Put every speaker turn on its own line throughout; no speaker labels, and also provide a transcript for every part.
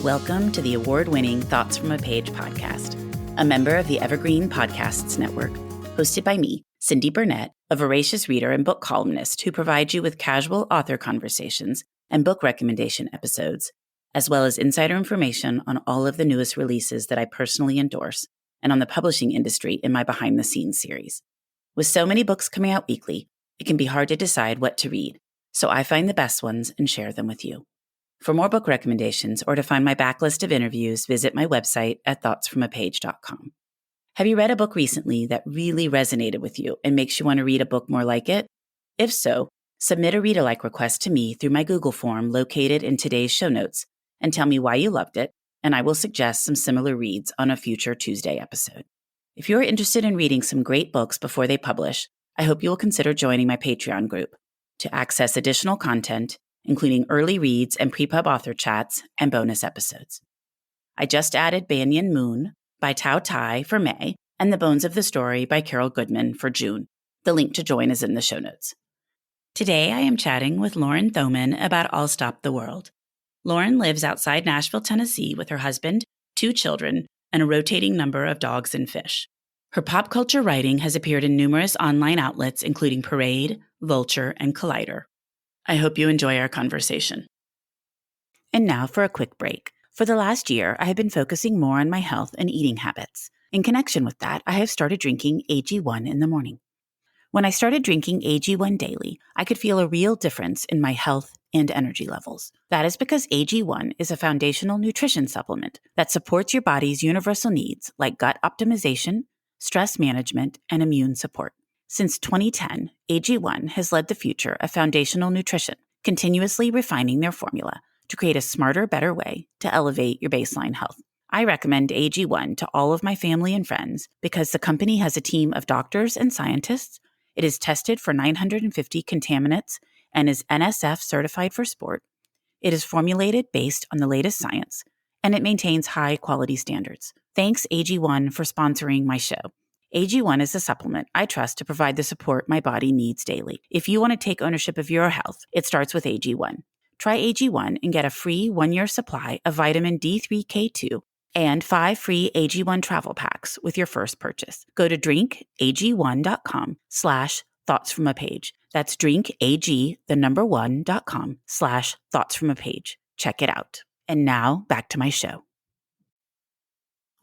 Welcome to the award-winning Thoughts from a Page podcast, a member of the Evergreen Podcasts Network, hosted by me, Cindy Burnett, a voracious reader and book columnist who provides you with casual author conversations and book recommendation episodes, as well as insider information on all of the newest releases that I personally endorse and on the publishing industry in my behind-the-scenes series. With so many books coming out weekly, it can be hard to decide what to read, so I find the best ones and share them with you. For more book recommendations or to find my backlist of interviews, visit my website at thoughtsfromapage.com. Have you read a book recently that really resonated with you and makes you want to read a book more like it? If so, submit a read-alike request to me through my Google form located in today's show notes and tell me why you loved it, and I will suggest some similar reads on a future Tuesday episode. If you're interested in reading some great books before they publish, I hope you will consider joining my Patreon group to access additional content, including early reads and pre-pub author chats and bonus episodes. I just added Banyan Moon by Tao Tai for May and The Bones of the Story by Carol Goodman for June. The link to join is in the show notes. Today I am chatting with Lauren Thoman about I'll Stop the World. Lauren lives outside Nashville, Tennessee with her husband, 2 children, and a rotating number of dogs and fish. Her pop culture writing has appeared in numerous online outlets including Parade, Vulture, and Collider. I hope you enjoy our conversation. And now for a quick break. For the last year, I have been focusing more on my health and eating habits. In connection with that, I have started drinking AG1 in the morning. When I started drinking AG1 daily, I could feel a real difference in my health and energy levels. That is because AG1 is a foundational nutrition supplement that supports your body's universal needs like gut optimization, stress management, and immune support. Since 2010, AG1 has led the future of foundational nutrition, continuously refining their formula to create a smarter, better way to elevate your baseline health. I recommend AG1 to all of my family and friends because the company has a team of doctors and scientists. It is tested for 950 contaminants and is NSF certified for sport. It is formulated based on the latest science, and it maintains high quality standards. Thanks AG1 for sponsoring my show. AG1 is a supplement I trust to provide the support my body needs daily. If you want to take ownership of your health, it starts with AG1. Try AG1 and get a free 1-year supply of vitamin D3K2 and 5 free AG1 travel packs with your first purchase. Go to drinkag1.com/thoughtsfromapage. That's drinkag1.com/thoughtsfromapage. Check it out. And now back to my show.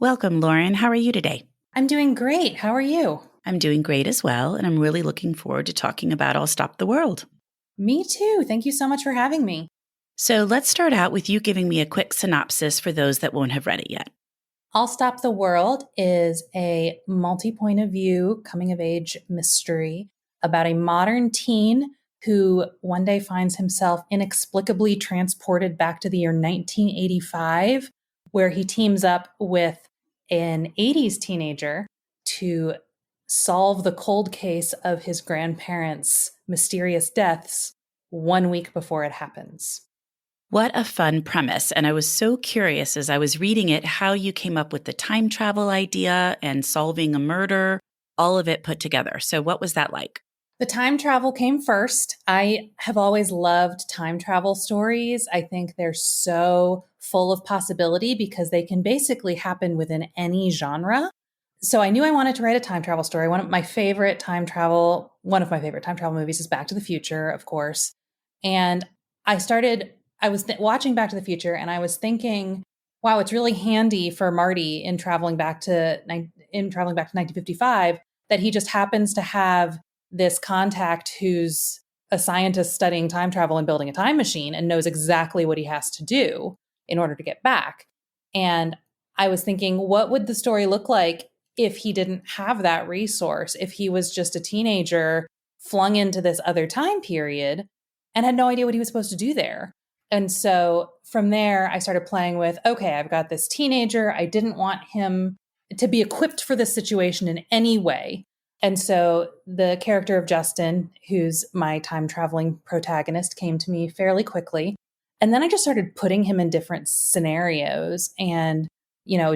Welcome, Lauren. How are you today?
I'm doing great. How are you?
I'm doing great as well, and I'm really looking forward to talking about I'll Stop the World.
Me too. Thank you so much for having me.
So let's start out with you giving me a quick synopsis for those that won't have read it yet.
I'll Stop the World is a multi-point of view coming-of-age mystery about a modern teen who one day finds himself inexplicably transported back to the year 1985, where he teams up with an 80s teenager to solve the cold case of his grandparents' mysterious deaths 1 week before it happens.
What a fun premise. And I was so curious as I was reading it how you came up with the time travel idea and solving a murder, all of it put together. So what was that like?
The time travel came first. I have always loved time travel stories. I think they're so full of possibility because they can basically happen within any genre. So I knew I wanted to write a time travel story. One of my favorite time travel movies is Back to the Future, of course. And I was watching Back to the Future and I was thinking, wow, it's really handy for Marty in traveling back to 1955 that he just happens to have this contact who's a scientist studying time travel and building a time machine and knows exactly what he has to do in order to get back. And I was thinking, what would the story look like if he didn't have that resource, if he was just a teenager flung into this other time period and had no idea what he was supposed to do there? And so from there, I started playing with, okay, I've got this teenager. I didn't want him to be equipped for this situation in any way. And so the character of Jessen, who's my time traveling protagonist, came to me fairly quickly. And then I just started putting him in different scenarios and,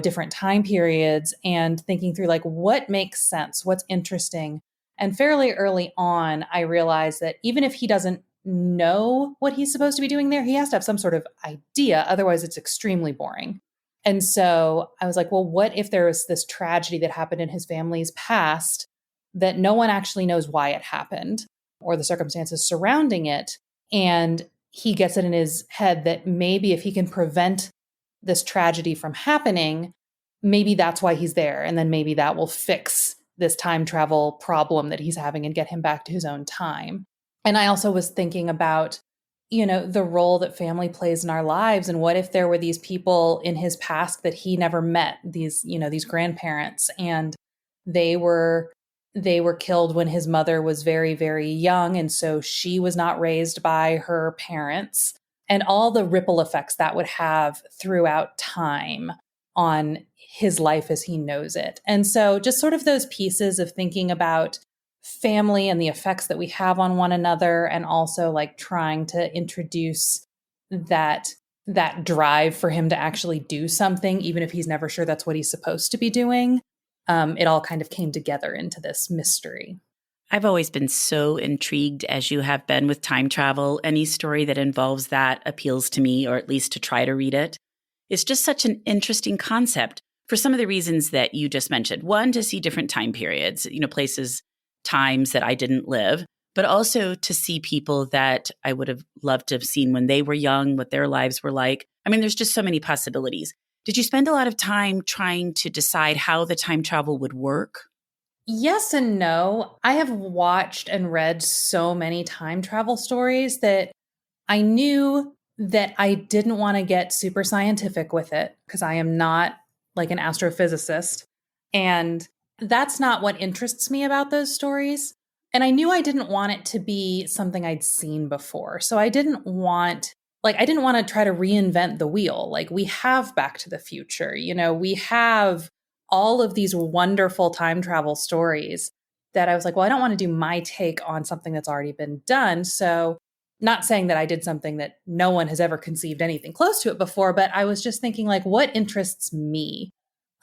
different time periods and thinking through like what makes sense, what's interesting. And fairly early on, I realized that even if he doesn't know what he's supposed to be doing there. He has to have some sort of idea. Otherwise, it's extremely boring. And so I was like, well, what if there was this tragedy that happened in his family's past that no one actually knows why it happened or the circumstances surrounding it? And he gets it in his head that maybe if he can prevent this tragedy from happening, maybe that's why he's there. And then maybe that will fix this time travel problem that he's having and get him back to his own time. And I also was thinking about, the role that family plays in our lives. And what if there were these people in his past that he never met, these grandparents, and they were killed when his mother was very, very young. And so she was not raised by her parents, and all the ripple effects that would have throughout time on his life as he knows it. And so just sort of those pieces of thinking about family and the effects that we have on one another, and also like trying to introduce that drive for him to actually do something, even if he's never sure that's what he's supposed to be doing. It all kind of came together into this mystery.
I've always been so intrigued, as you have been, with time travel. Any story that involves that appeals to me, or at least to try to read it. It's just such an interesting concept for some of the reasons that you just mentioned. One, to see different time periods, places, times that I didn't live, but also to see people that I would have loved to have seen when they were young, what their lives were like. I mean, there's just so many possibilities. Did you spend a lot of time trying to decide how the time travel would work?
Yes and no. I have watched and read so many time travel stories that I knew that I didn't want to get super scientific with it, because I am not like an astrophysicist. And that's not what interests me about those stories. And I knew I didn't want it to be something I'd seen before. So I didn't want to try to reinvent the wheel. Like, we have Back to the Future, we have all of these wonderful time travel stories that I was like, well, I don't want to do my take on something that's already been done. So, not saying that I did something that no one has ever conceived anything close to it before, but I was just thinking, like, what interests me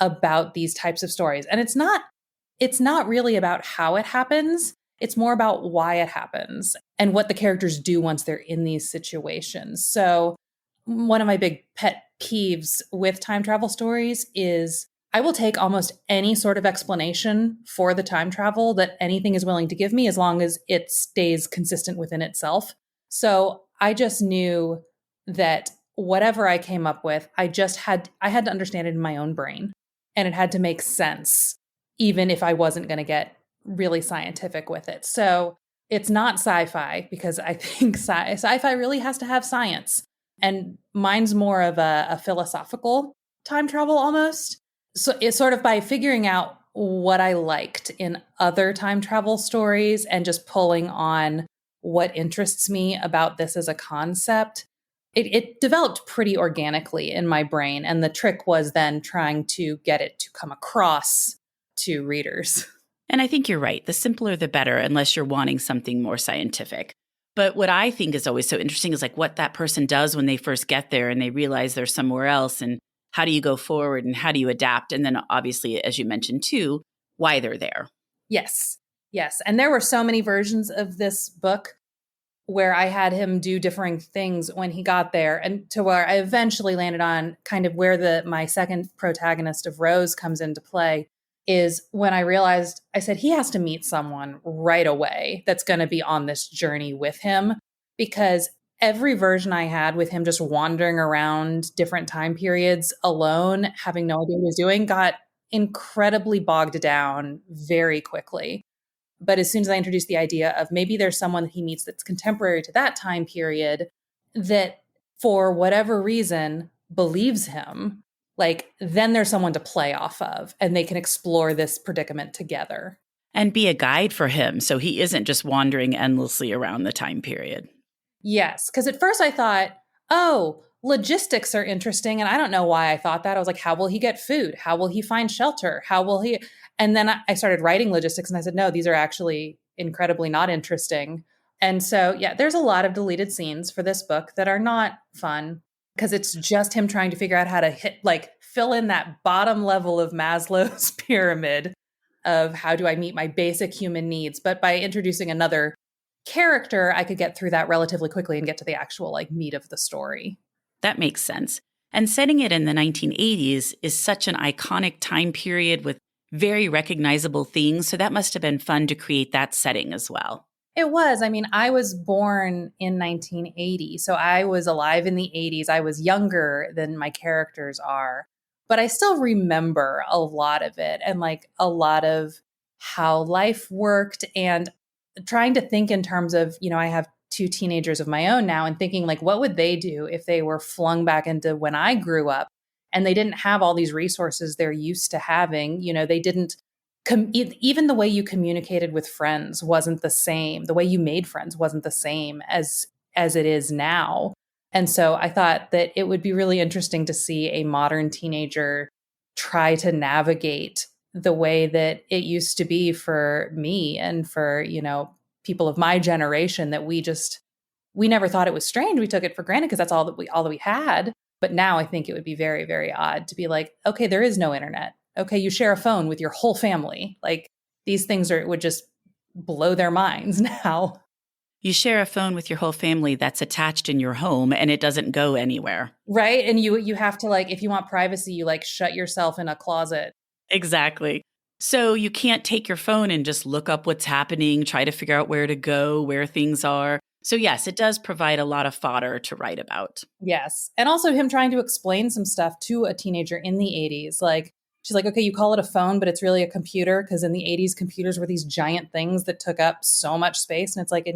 about these types of stories? And it's not really about how it happens. It's more about why it happens and what the characters do once they're in these situations. So one of my big pet peeves with time travel stories is I will take almost any sort of explanation for the time travel that anything is willing to give me, as long as it stays consistent within itself. So I just knew that whatever I came up with, I had to understand it in my own brain, and it had to make sense, even if I wasn't going to get really scientific with it. So it's not sci-fi, because I think sci-fi really has to have science. And mine's more of a philosophical time travel almost. So it's sort of by figuring out what I liked in other time travel stories and just pulling on what interests me about this as a concept. It developed pretty organically in my brain. And the trick was then trying to get it to come across to readers.
And I think you're right. The simpler, the better, unless you're wanting something more scientific. But what I think is always so interesting is like what that person does when they first get there and they realize they're somewhere else, and how do you go forward and how do you adapt? And then obviously, as you mentioned too, why they're there.
Yes. And there were so many versions of this book where I had him do differing things when he got there, and to where I eventually landed on kind of where my second protagonist of Rose comes into play is when I realized, I said, he has to meet someone right away that's going to be on this journey with him, because every version I had with him just wandering around different time periods alone, having no idea what he was doing, got incredibly bogged down very quickly. But as soon as I introduced the idea of maybe there's someone that he meets that's contemporary to that time period that for whatever reason believes him, like, then there's someone to play off of and they can explore this predicament together.
And be a guide for him, so he isn't just wandering endlessly around the time period.
Yes, because at first I thought, oh, logistics are interesting. And I don't know why I thought that. I was like, how will he get food? How will he find shelter? How will he? And then I started writing logistics and I said, no, these are actually incredibly not interesting. And so, yeah, there's a lot of deleted scenes for this book that are not fun, because it's just him trying to figure out how to fill in that bottom level of Maslow's pyramid of how do I meet my basic human needs, but by introducing another character, I could get through that relatively quickly and get to the actual like meat of the story.
That makes sense. And setting it in the 1980s is such an iconic time period with very recognizable things. So that must have been fun to create that setting as well.
It was. I mean, I was born in 1980, so I was alive in the 80s. I was younger than my characters are, but I still remember a lot of it and like a lot of how life worked and trying to think in terms of, I have two teenagers of my own now and thinking like, what would they do if they were flung back into when I grew up and they didn't have all these resources they're used to having? They didn't even the way you communicated with friends wasn't the same. The way you made friends wasn't the same as it is now. And so I thought that it would be really interesting to see a modern teenager try to navigate the way that it used to be for me and for, people of my generation, that we never thought it was strange. We took it for granted because that's all that we had. But now I think it would be very, very odd to be like, okay, there is no internet. Okay, you share a phone with your whole family. Like these things would just blow their minds now.
You share a phone with your whole family that's attached in your home and it doesn't go anywhere.
Right. And you have to like, if you want privacy, you like shut yourself in a closet.
Exactly. So you can't take your phone and just look up what's happening, try to figure out where to go, where things are. So yes, it does provide a lot of fodder to write about.
Yes. And also him trying to explain some stuff to a teenager in the 80s. Like, she's like, okay, you call it a phone, but it's really a computer. Because in the 80s, computers were these giant things that took up so much space. And it's like,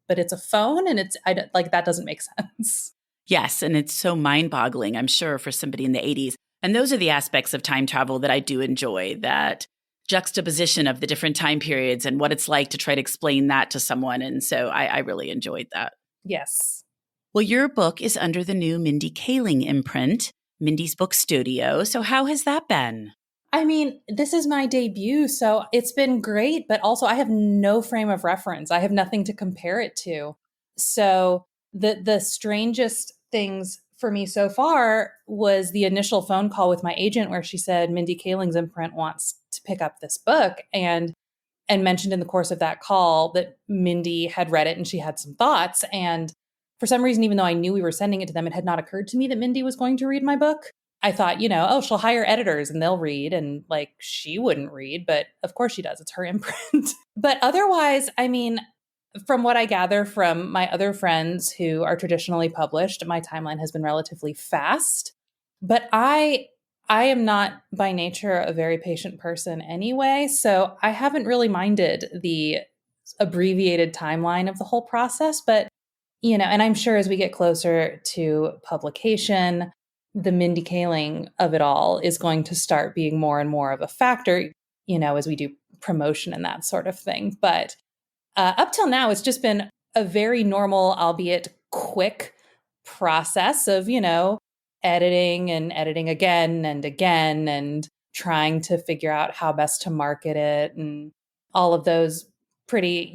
but it's a phone and like, that doesn't make sense.
Yes. And it's so mind boggling, I'm sure, for somebody in the 80s. And those are the aspects of time travel that I do enjoy, that juxtaposition of the different time periods and what it's like to try to explain that to someone. And so I really enjoyed that.
Yes.
Well, your book is under the new Mindy Kaling imprint, Mindy's Book Studio. So how has that been?
I mean, this is my debut, so it's been great, but also I have no frame of reference. I have nothing to compare it to. So the strangest things for me so far was the initial phone call with my agent where she said Mindy Kaling's imprint wants to pick up this book and mentioned in the course of that call that Mindy had read it and she had some thoughts. And for some reason, even though I knew we were sending it to them, it had not occurred to me that Mindy was going to read my book. I thought, oh, she'll hire editors and they'll read, and like she wouldn't read, but of course she does. It's her imprint. But otherwise, I mean, from what I gather from my other friends who are traditionally published, my timeline has been relatively fast. But I am not by nature a very patient person anyway, so I haven't really minded the abbreviated timeline of the whole process. But, and I'm sure as we get closer to publication, the Mindy Kaling of it all is going to start being more and more of a factor, as we do promotion and that sort of thing. But up till now, it's just been a very normal, albeit quick process of, editing and editing again and trying to figure out how best to market it and all of those pretty,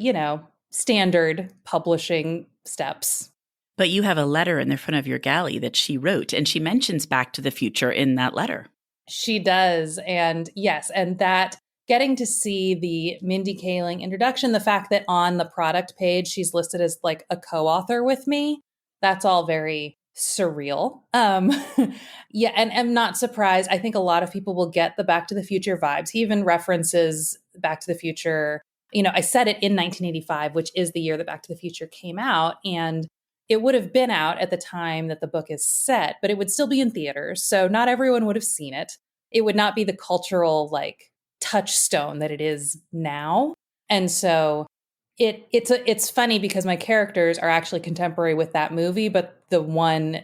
standard publishing steps.
But you have a letter in the front of your galley that she wrote, and she mentions Back to the Future in that letter.
She does. And yes, and that getting to see the Mindy Kaling introduction, the fact that on the product page, she's listed as like a co-author with me, that's all very surreal. Yeah, and I'm not surprised. I think a lot of people will get the Back to the Future vibes. He even references Back to the Future. I said it in 1985, which is the year that Back to the Future came out. And it would have been out at the time that the book is set, but it would still be in theaters. So not everyone would have seen it. It would not be the cultural like touchstone that it is now. And so it's funny because my characters are actually contemporary with that movie, but the one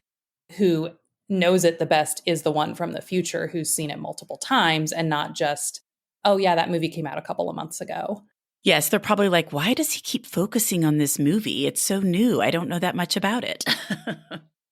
who knows it the best is the one from the future who's seen it multiple times and not just, oh yeah, that movie came out a couple of months ago.
Yes, they're probably like, why does he keep focusing on this movie? It's so new. I don't know that much about it.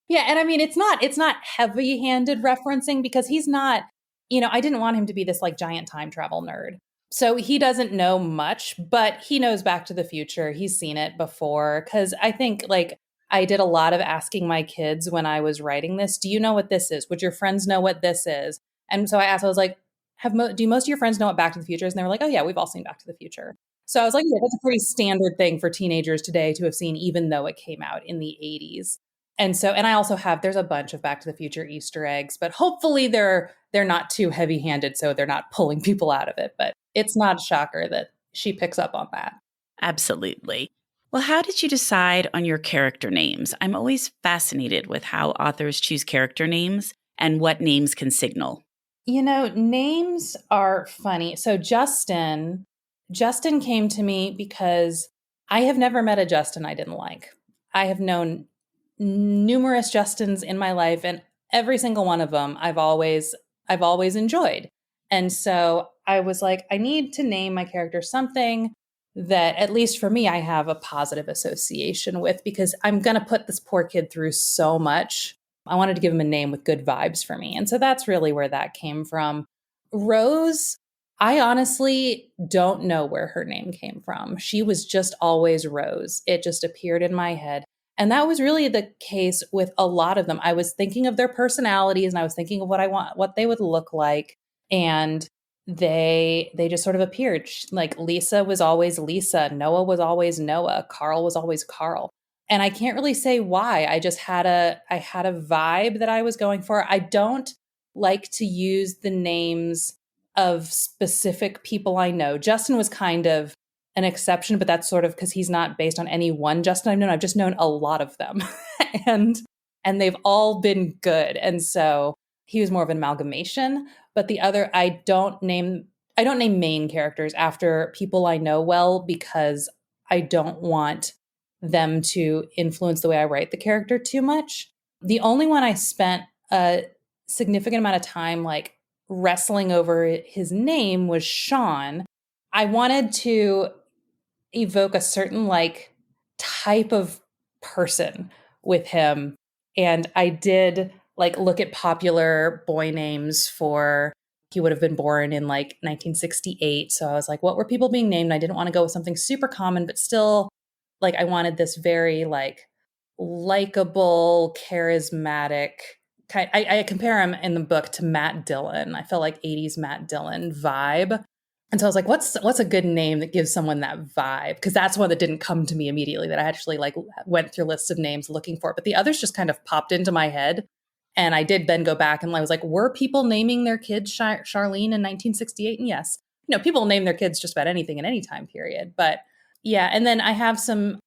Yeah, and I mean, it's not heavy-handed referencing because he's not, I didn't want him to be this like giant time travel nerd. So he doesn't know much, but he knows Back to the Future. He's seen it before because I think like I did a lot of asking my kids when I was writing this, do you know what this is? Would your friends know what this is? And so I was like, do most of your friends know what Back to the Future is? And they were like, oh yeah, we've all seen Back to the Future. So I was like, yeah, that's a pretty standard thing for teenagers today to have seen, even though it came out in the 80s. And I also have, there's a bunch of Back to the Future Easter eggs, but hopefully they're not too heavy handed. So they're not pulling people out of it, but it's not a shocker that she picks up on that.
Absolutely. Well, how did you decide on your character names? I'm always fascinated with how authors choose character names and what names can signal.
Names are funny. So Justin came to me because I have never met a Justin I didn't like. I have known numerous Justins in my life, and every single one of them I've always enjoyed. And so I was like, I need to name my character something that, at least for me, I have a positive association with, because I'm going to put this poor kid through so much. I wanted to give him a name with good vibes for me. And so that's really where that came from. Rose, I honestly don't know where her name came from. She was just always Rose. It just appeared in my head. And that was really the case with a lot of them. I was thinking of their personalities and I was thinking of what they would look like. And they just sort of appeared. Like Lisa was always Lisa. Noah was always Noah. Carl was always Carl. And I can't really say why. I had a vibe that I was going for. I don't like to use the names of specific people I know. Justin was kind of an exception, but that's sort of because he's not based on any one Justin I've known. I've just known a lot of them. and they've all been good. And so he was more of an amalgamation. But the other, I don't name main characters after people I know well, because I don't want them to influence the way I write the character too much. The only one I spent a significant amount of time like wrestling over his name was Sean. I wanted to evoke a certain like type of person with him. And I did like look at popular boy names for, he would have been born in like 1968. So I was like, what were people being named? I didn't want to go with something super common, but still like I wanted this very like likable, charismatic kind. I compare him in the book to Matt Dillon. I felt like 80s Matt Dillon vibe. And so I was like, what's a good name that gives someone that vibe? Because that's one that didn't come to me immediately, that I actually like went through lists of names looking for it. But the others just kind of popped into my head. And I did then go back and I was like, were people naming their kids Charlene in 1968? And yes, people name their kids just about anything in any time period. But yeah, and then I have some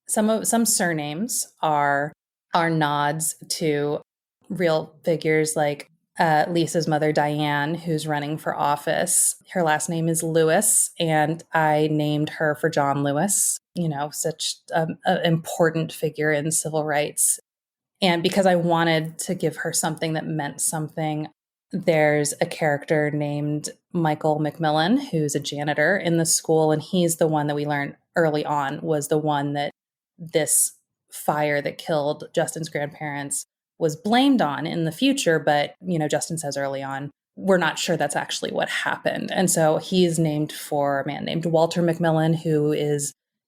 surnames are nods to real figures, like Lisa's mother, Diane, who's running for office. Her last name is Lewis, and I named her for John Lewis, such an important figure in civil rights. And because I wanted to give her something that meant something, there's a character named Michael McMillan, who's a janitor in the school, and he's the one that we learned early on was the one that this fire that killed Justin's grandparents was blamed on in the future. But, Justin says early on, we're not sure that's actually what happened. And so he's named for a man named Walter McMillan,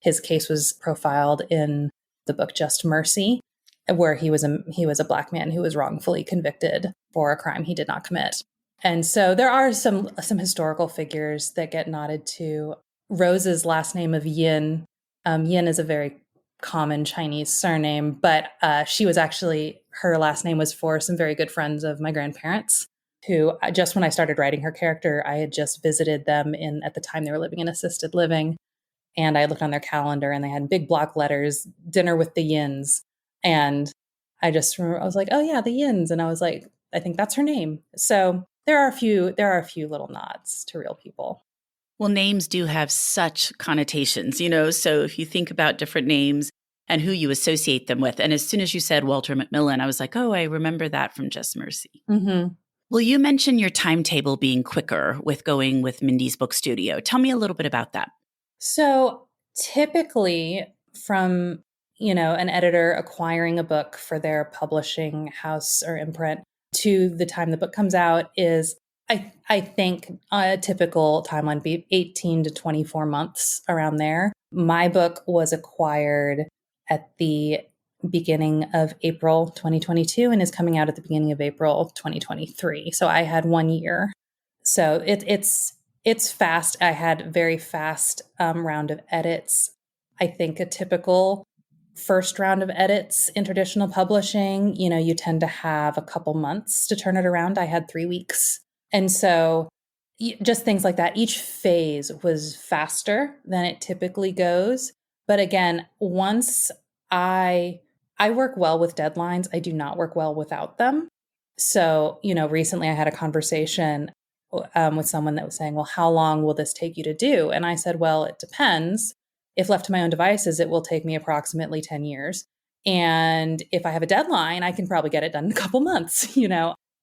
his case was profiled in the book Just Mercy, where he was a Black man who was wrongfully convicted for a crime he did not commit. And so there are some historical figures that get nodded to. Rose's last name of Yin. Yin is a very common Chinese surname, but her last name was for some very good friends of my grandparents, who just when I started writing her character, I had just visited them at the time they were living in assisted living. And I looked on their calendar and they had big block letters, dinner with the Yins. And I just remember, I was like, oh yeah, the Yins. And I was like, I think that's her name. So there are a few little nods to real people.
Well, names do have such connotations, so if you think about different names and who you associate them with. And as soon as you said Walter McMillan, I was like, oh, I remember that from Just Mercy.
Mm-hmm.
Well, you mentioned your timetable being quicker with going with Mindy's book studio. Tell me a little bit about that.
So typically from, an editor acquiring a book for their publishing house or imprint to the time the book comes out is, I think a typical timeline would be 18 to 24 months, around there. My book was acquired at the beginning of April 2022 and is coming out at the beginning of April 2023. So I had 1 year. So it's It's fast. I had very fast round of edits. I think a typical first round of edits in traditional publishing, you tend to have a couple months to turn it around. I had 3 weeks. And so just things like that. Each phase was faster than it typically goes. But again, once I work well with deadlines, I do not work well without them. So, recently I had a conversation with someone that was saying, well, how long will this take you to do? And I said, well, it depends. If left to my own devices, it will take me approximately 10 years. And if I have a deadline, I can probably get it done in a couple months,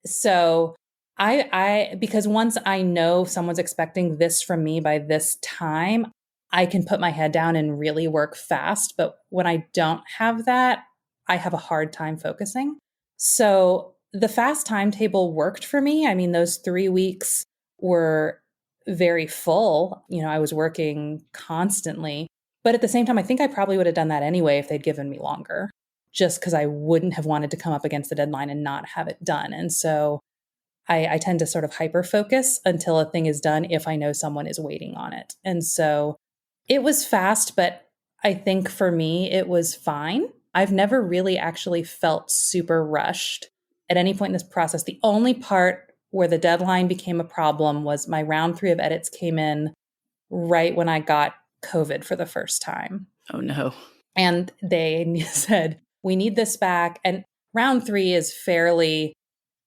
So because once I know someone's expecting this from me by this time, I can put my head down and really work fast. But when I don't have that, I have a hard time focusing. So the fast timetable worked for me. I mean, those 3 weeks were very full. I was working constantly. But at the same time, I think I probably would have done that anyway if they'd given me longer, just because I wouldn't have wanted to come up against the deadline and not have it done. And so I tend to sort of hyper focus until a thing is done if I know someone is waiting on it. And so it was fast, but I think for me, it was fine. I've never really actually felt super rushed at any point in this process. The only part where the deadline became a problem was my round 3 of edits came in right when I got COVID for the first time.
Oh, no.
And they said, we need this back. And round 3 is fairly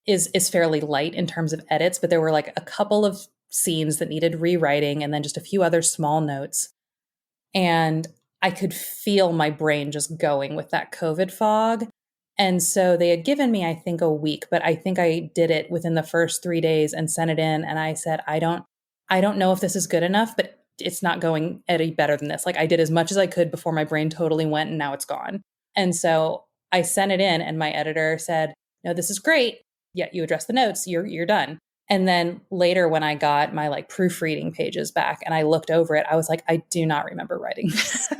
light in terms of edits, but there were like a couple of scenes that needed rewriting and then just a few other small notes. And I could feel my brain just going with that COVID fog. And so they had given me, I think, a week, but I think I did it within the first 3 days and sent it in. And I said, I don't know if this is good enough, but it's not going any better than this. Like I did as much as I could before my brain totally went and now it's gone. And so I sent it in and my editor said, no, this is great. Yeah, you address the notes, you're done. And then later when I got my like proofreading pages back and I looked over it, I was like, I do not remember writing this.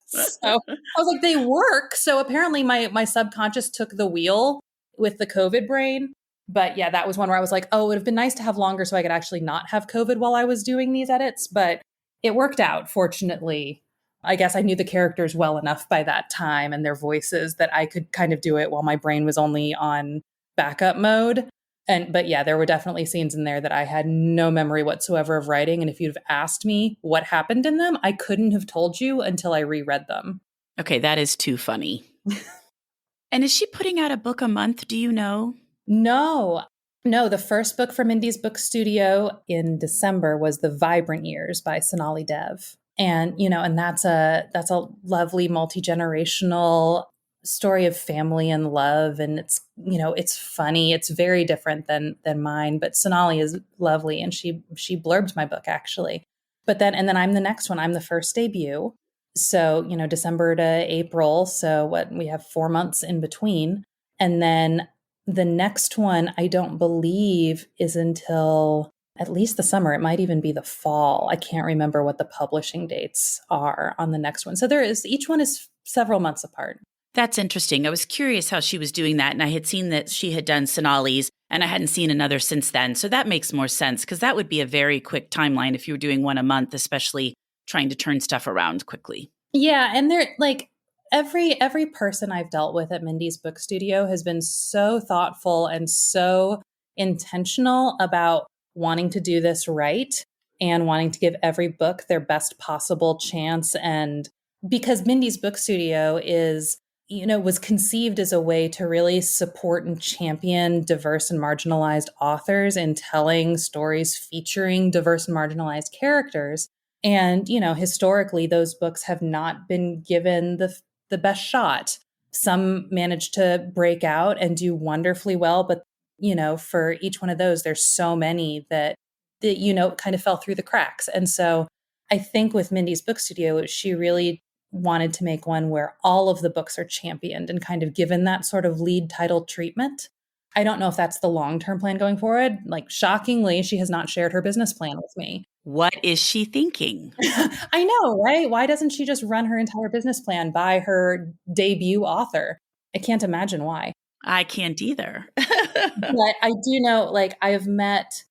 So I was like, they work. So apparently my subconscious took the wheel with the COVID brain. But yeah, that was one where I was like, oh, it would have been nice to have longer so I could actually not have COVID while I was doing these edits. But it worked out, fortunately. I guess I knew the characters well enough by that time and their voices that I could kind of do it while my brain was only on backup mode. But yeah, there were definitely scenes in there that I had no memory whatsoever of writing. And if you'd have asked me what happened in them, I couldn't have told you until I reread them.
Okay, that is too funny. And is she putting out a book a month? Do you know?
No, the first book from Mindy's book studio in December was The Vibrant Years by Sonali Dev. And, and that's a lovely multi-generational story of family and love. And it's, it's funny. It's very different than mine, but Sonali is lovely. And she blurbed my book actually. But then I'm the next one. I'm the first debut. So, December to April. So we have 4 months in between. And then the next one, I don't believe is until at least the summer. It might even be the fall. I can't remember what the publishing dates are on the next one. So each one is several months apart.
That's interesting. I was curious how she was doing that. And I had seen that she had done Sonali's and I hadn't seen another since then. So that makes more sense because that would be a very quick timeline if you were doing one a month, especially trying to turn stuff around quickly.
Yeah. And they're like, every person I've dealt with at Mindy's book studio has been so thoughtful and so intentional about wanting to do this right and wanting to give every book their best possible chance. And because Mindy's book studio was conceived as a way to really support and champion diverse and marginalized authors in telling stories featuring diverse and marginalized characters. And, historically, those books have not been given the best shot. Some managed to break out and do wonderfully well. But, for each one of those, there's so many that kind of fell through the cracks. And so I think with Mindy's book studio, she really wanted to make one where all of the books are championed and kind of given that sort of lead title treatment. I don't know if that's the long-term plan going forward. Like, shockingly, she has not shared her business plan with me.
What is she thinking?
I know, right? Why doesn't she just run her entire business plan by her debut author? I can't imagine why.
I can't either.
But I do know, like, I've met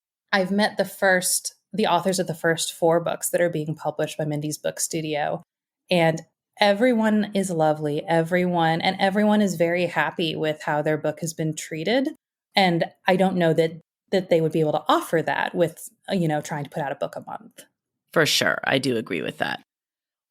the authors of the first 4 books that are being published by Mindy's Book Studio. And everyone is lovely. Everyone is very happy with how their book has been treated. And I don't know that they would be able to offer that with, trying to put out a book a month.
For sure. I do agree with that.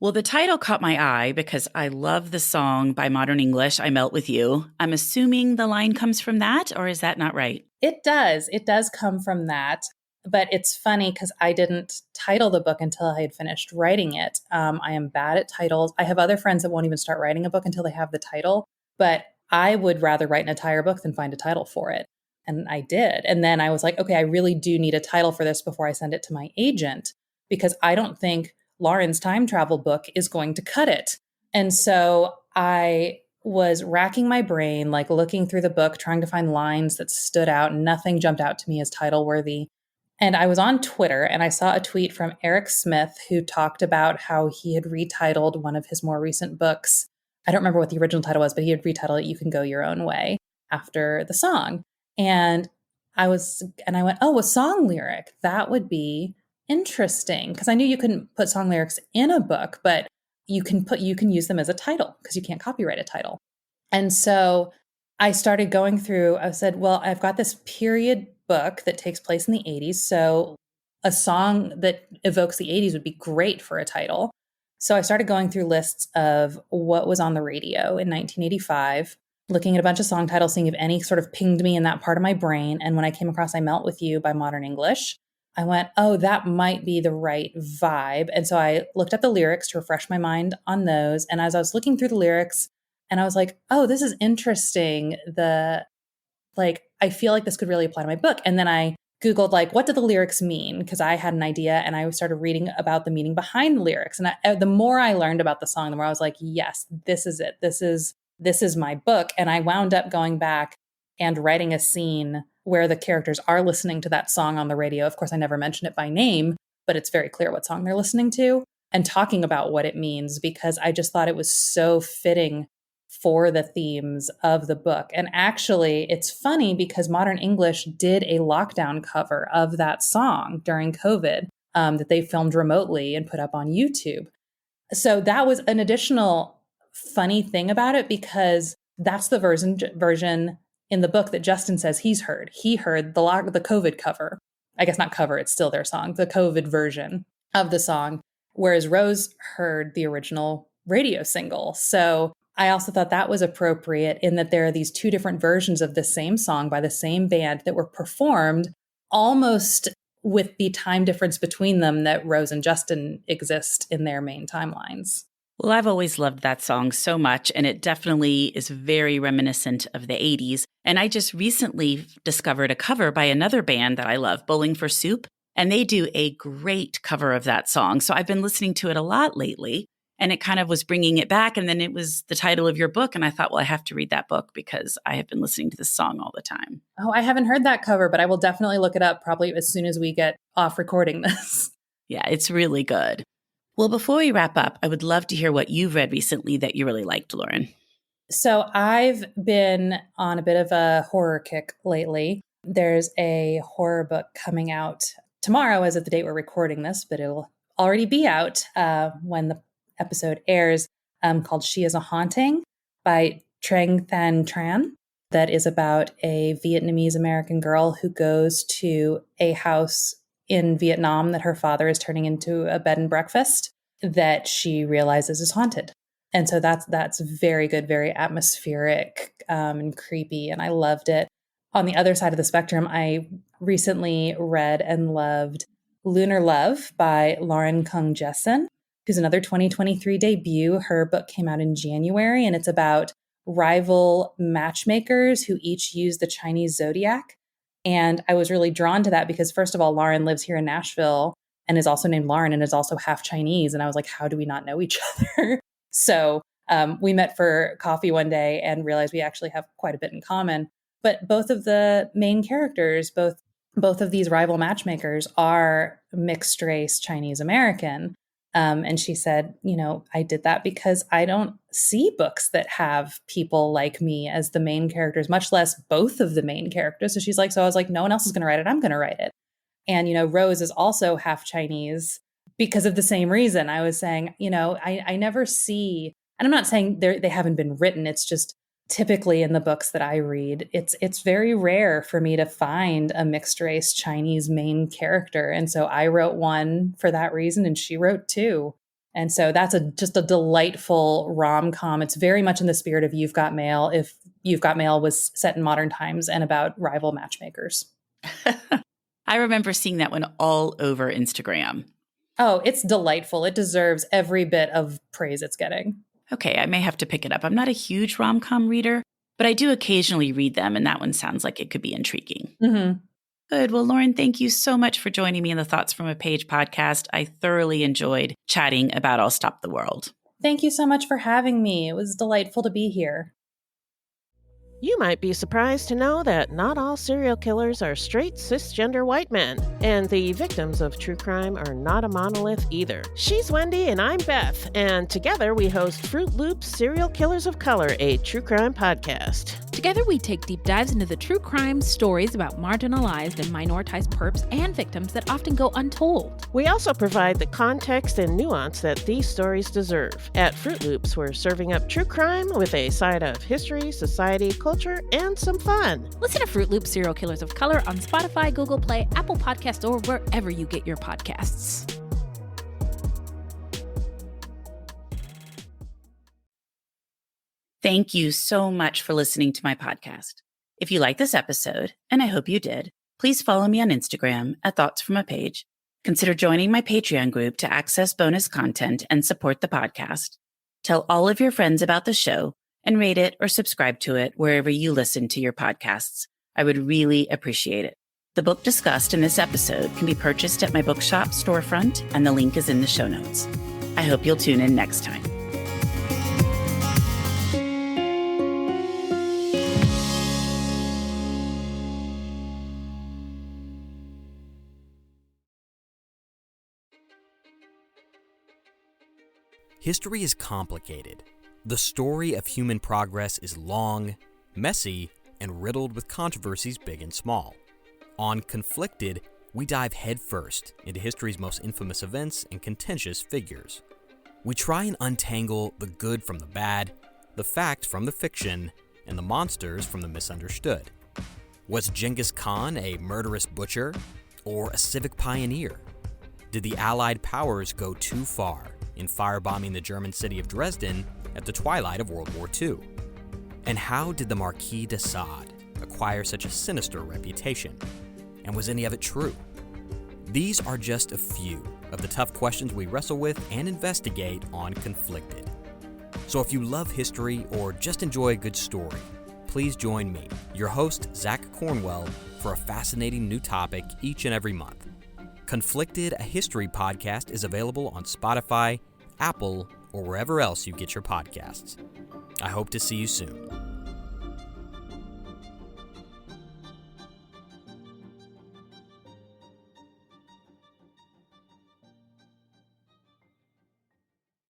Well, the title caught my eye because I love the song by Modern English, I Melt With You. I'm assuming the line comes from that, or is that not right?
It does. It does come from that. But it's funny because I didn't title the book until I had finished writing it. I am bad at titles. I have other friends that won't even start writing a book until they have the title. But I would rather write an entire book than find a title for it. And I did. And then I was like, okay, I really do need a title for this before I send it to my agent, because I don't think Lauren's time travel book is going to cut it. And so I was racking my brain, like looking through the book, trying to find lines that stood out. Nothing jumped out to me as title worthy. And I was on Twitter and I saw a tweet from Eric Smith who talked about how he had retitled one of his more recent books. I don't remember what the original title was, but he had retitled it You Can Go Your Own Way after the song. And I went, oh, a song lyric. That would be interesting, because I knew you couldn't put song lyrics in a book, but you can use them as a title because you can't copyright a title. And so I started going through, I said, well, I've got this period book that takes place in the 80s. So a song that evokes the 80s would be great for a title. So I started going through lists of what was on the radio in 1985, looking at a bunch of song titles, seeing if any sort of pinged me in that part of my brain. And when I came across I Melt With You by Modern English, I went, oh, that might be the right vibe. And so I looked up the lyrics to refresh my mind on those. And as I was looking through the lyrics, and I was like, oh, this is interesting. I feel like this could really apply to my book. And then I Googled, what did the lyrics mean? Because I had an idea, and I started reading about the meaning behind the lyrics. And the more I learned about the song, the more I was like, yes, this is it. This is my book. And I wound up going back and writing a scene where the characters are listening to that song on the radio. Of course, I never mention it by name, but it's very clear what song they're listening to, and talking about what it means, because I just thought it was so fitting for the themes of the book. And actually, it's funny because Modern English did a lockdown cover of that song during COVID that they filmed remotely and put up on YouTube. So that was an additional funny thing about it, because that's the version in the book that Justin says he's heard. He heard the COVID cover. I guess not cover, it's still their song, the COVID version of the song, whereas Rose heard the original radio single. So I also thought that was appropriate, in that there are these 2 different versions of the same song by the same band that were performed almost with the time difference between them that Rose and Justin exist in their main timelines.
Well, I've always loved that song so much, and it definitely is very reminiscent of the 80s. And I just recently discovered a cover by another band that I love, Bowling for Soup, and they do a great cover of that song. So I've been listening to it a lot lately, and it kind of was bringing it back. And then it was the title of your book, and I thought, well, I have to read that book because I have been listening to this song all the time.
Oh, I haven't heard that cover, but I will definitely look it up probably as soon as we get off recording this.
Yeah, it's really good. Well, before we wrap up, I would love to hear what you've read recently that you really liked, Lauren.
So I've been on a bit of a horror kick lately. There's a horror book coming out tomorrow as of the date we're recording this, but it'll already be out when the episode airs, called She Is a Haunting by Tran, that is about a Vietnamese American girl who goes to a house in Vietnam that her father is turning into a bed and breakfast that she realizes is haunted. And so that's very good, very atmospheric and creepy, and I loved it. On the other side of the spectrum, I recently read and loved Lunar Love by Lauren Kung Jessen, who's another 2023 debut. Her book came out in January, and it's about rival matchmakers who each use the Chinese zodiac. And I was really drawn to that because, first of all, Lauren lives here in Nashville and is also named Lauren and is also half Chinese. And I was like, how do we not know each other? So we met for coffee one day and realized we actually have quite a bit in common. But both of the main characters, both of these rival matchmakers, are mixed race Chinese American. And she said, I did that because I don't see books that have people like me as the main characters, much less both of the main characters. So she's like, so I was like, no one else is going to write it. I'm going to write it. And, Rose is also half Chinese because of the same reason. I was saying, I never see, and I'm not saying they haven't been written. It's just typically in the books that I read, it's very rare for me to find a mixed race Chinese main character. And so I wrote one for that reason, and she wrote two. And so that's just a delightful rom-com. It's very much in the spirit of You've Got Mail, if You've Got Mail was set in modern times and about rival matchmakers.
I remember seeing that one all over Instagram.
Oh, it's delightful. It deserves every bit of praise it's getting.
Okay, I may have to pick it up. I'm not a huge rom-com reader, but I do occasionally read them, and that one sounds like it could be intriguing.
Mm-hmm.
Good. Well, Lauren, thank you so much for joining me in the Thoughts from a Page podcast. I thoroughly enjoyed chatting about I'll Stop the World.
Thank you so much for having me. It was delightful to be here.
You might be surprised to know that not all serial killers are straight cisgender white men, and the victims of true crime are not a monolith either. She's Wendy and I'm Beth, and together we host Fruit Loops Serial Killers of Color, a true crime podcast.
Together we take deep dives into the true crime stories about marginalized and minoritized perps and victims that often go untold.
We also provide the context and nuance that these stories deserve. At Fruit Loops, we're serving up true crime with a side of history, society, culture, and some fun.
Listen to Fruit Loops Serial Killers of Color on Spotify, Google Play, Apple Podcasts, or wherever you get your podcasts.
Thank you so much for listening to my podcast. If you like this episode, and I hope you did, please follow me on Instagram at Thoughts From a Page. Consider joining my Patreon group to access bonus content and support the podcast. Tell all of your friends about the show and rate it or subscribe to it wherever you listen to your podcasts. I would really appreciate it. The book discussed in this episode can be purchased at my bookshop storefront, and the link is in the show notes. I hope you'll tune in next time.
History is complicated. The story of human progress is long, messy, and riddled with controversies big and small. On Conflicted, we dive headfirst into history's most infamous events and contentious figures. We try and untangle the good from the bad, the fact from the fiction, and the monsters from the misunderstood. Was Genghis Khan a murderous butcher or a civic pioneer? Did the Allied powers go too far in firebombing the German city of Dresden at the twilight of World War II? And how did the Marquis de Sade acquire such a sinister reputation? And was any of it true? These are just a few of the tough questions we wrestle with and investigate on Conflicted. So if you love history or just enjoy a good story, please join me, your host, Zach Cornwell, for a fascinating new topic each and every month. Conflicted, a history podcast, is available on Spotify, Apple, or wherever else you get your podcasts. I hope to see you soon.